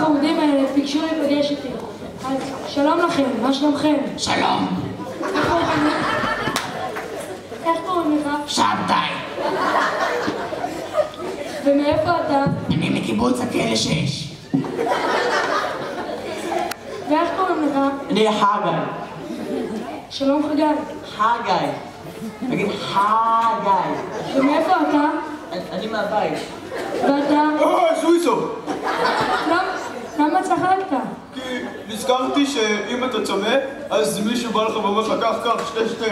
החמודים האלה ביקשו להיפגש איתי. אז שלום לכם, מה שלומכם? שלום. איך קוראים לך? שבתאי. ומאיפה אתה? אני מקיבוץ הכלא 6. ואיך קוראים לך? אני חגי. שלום חגי. חגי. תגיד חגי. ומאיפה אתה? אני מהבית. ואתה? סוויסו! למה צחקת? כי נזכרתי שאם אתה צמא, אז מישהו בא לך ואומר לך כך, שתה.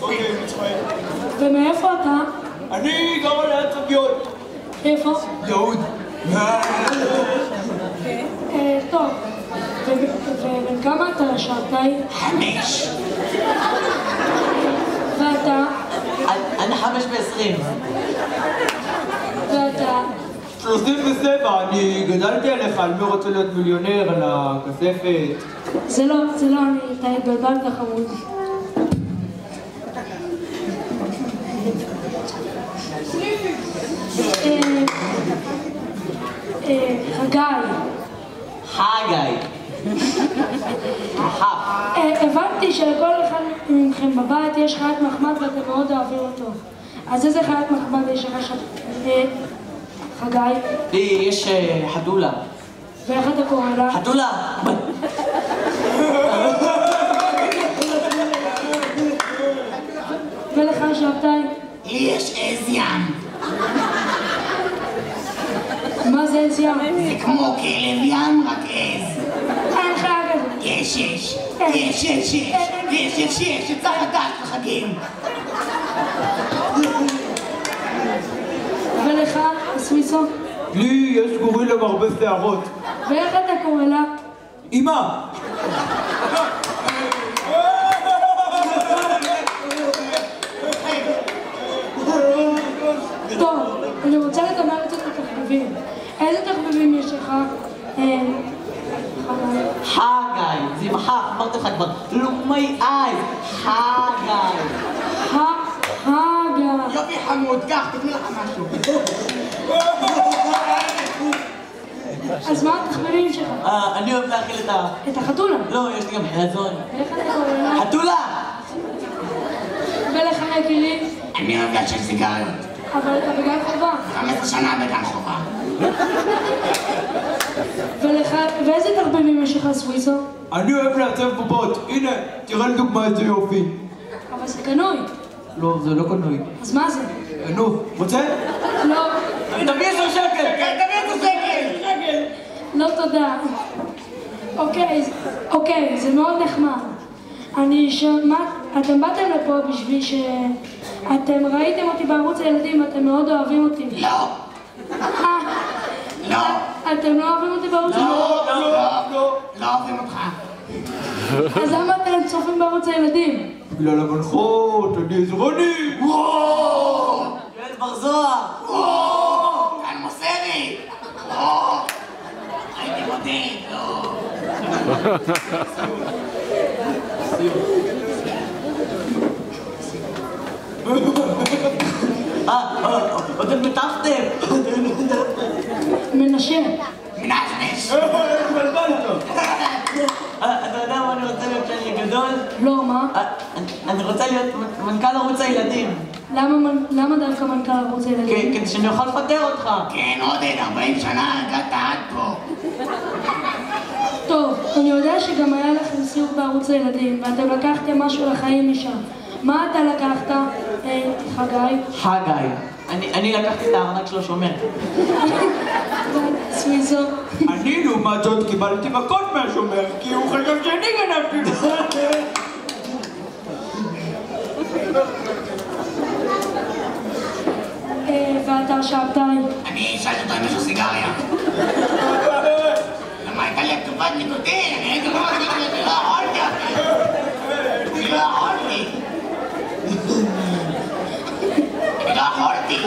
אוקיי, מצחק. ומאיפה אתה? אני גר על ליד סוגיות. איפה? יהוד. טוב. ובן כמה אתה שבתאי? 5. ואתה? אני 5:20. ואתה? 37, אני גדלתי עליך על מי רוצה להיות מיליונר, על הכספת. זה לא אני, אתה התבלבלת חמוד. חגי. הבנתי שלכל אחד מכם בבית יש חיית מחמד ואתם מאוד אוהבים אותו. אז איזה חיית מחמד יש לך שם? חגי? לי יש חתולה. ואיך אתה קורא לה? חתולה! ולך שבתאי? לי יש עז ים. מה זה עז ים? זה כמו כלב ים, רק עז. אין חיה כזה. יש. יצא חדש לחגים. ולך, סוויסו? לי יש גורילה בהרבה שערות. ואיך אתה קורא לה? אמא! טוב, אני רוצה לדבר קצת על תחביבים. איזה תחביבים יש לך? חגי. זה עם החך, אמרתי לך כבר. לומי אייז. חגי. חגי. יופי חמוד, קח, תתני לך משהו. אז מה התחביבים שלך? אני אוהב להאכיל את החתולה? לא, יש לי גם חלזון. איך אתה קורא לה? חתולה! ולך יקירי? אני אוהב לעשן סיגריות. אבל אתה בגן חובה. 15 שנה בגן חובה. ולך, ואיזה תחביבים יש לך סוויסו? אני אוהב לעצב בובות. הנה, תראה לדוגמה איזה יופי. אבל זה קנוי. לא, זה לא קנוי. אז מה זה? נו, רוצה? לא. תביא 10 שקל! לא תודה. אוקיי, זה מאוד נחמד. אתם באתם לפה בשביל אתם ראיתם אותי בערוץ הילדים ואתם מאוד אוהבים אותי. לא. לא. אתם לא אוהבים אותי בערוץ הילדים? לא אוהבים אותך. אז למה אתם צופים בערוץ הילדים? בגלל המנחות, אני עזרוני! וואו! יואל בר זוהר! כאן מוסרי! וואו! הייתי מודד, עוד אתם מטפתם! מנשה. מנחש! אתה יודע מה אני רוצה להיות כשאני אהיה גדול? לא, מה? אני רוצה להיות מנכ"ל ערוץ הילדים. למה דווקא מנכ"ל ערוץ הילדים? כדי שאני אוכל לפטר אותך. כן, עודד, 40 שנה הגעת עד פה. טוב, אני יודע שגם היה לכם סיור בערוץ הילדים ואתם לקחתם משהו לחיים משם. מה אתה לקחת, חגי? חגי. אני לקחתי את הארנק שלו שומר. סוויסו. אני לעומת זאת קיבלתי מכות מהשומר, כי הוא חשב שאני גנבתי לו. ואתה שבתאי? אני אשאל אותו אם יש לו סיגריה. למה הייתה לי תקופת ניקוטין? אני לא יכולתי. אני לא יכולתי.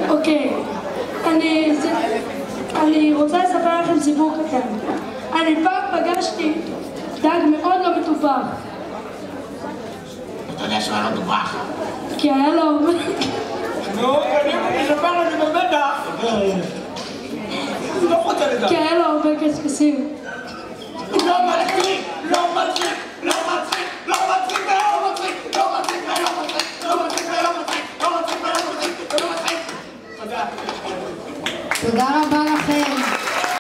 אוקיי, אני רוצה לספר לכם סיפור קטן. אני פעם פגשתי דג מאוד לא מטופח. אתה יודע שהוא היה לא דווח? כי היה לו הרבה... נו, אני מספר את זה בבטח. לא רוצה לדעת. כי היה לו הרבה קשקשים.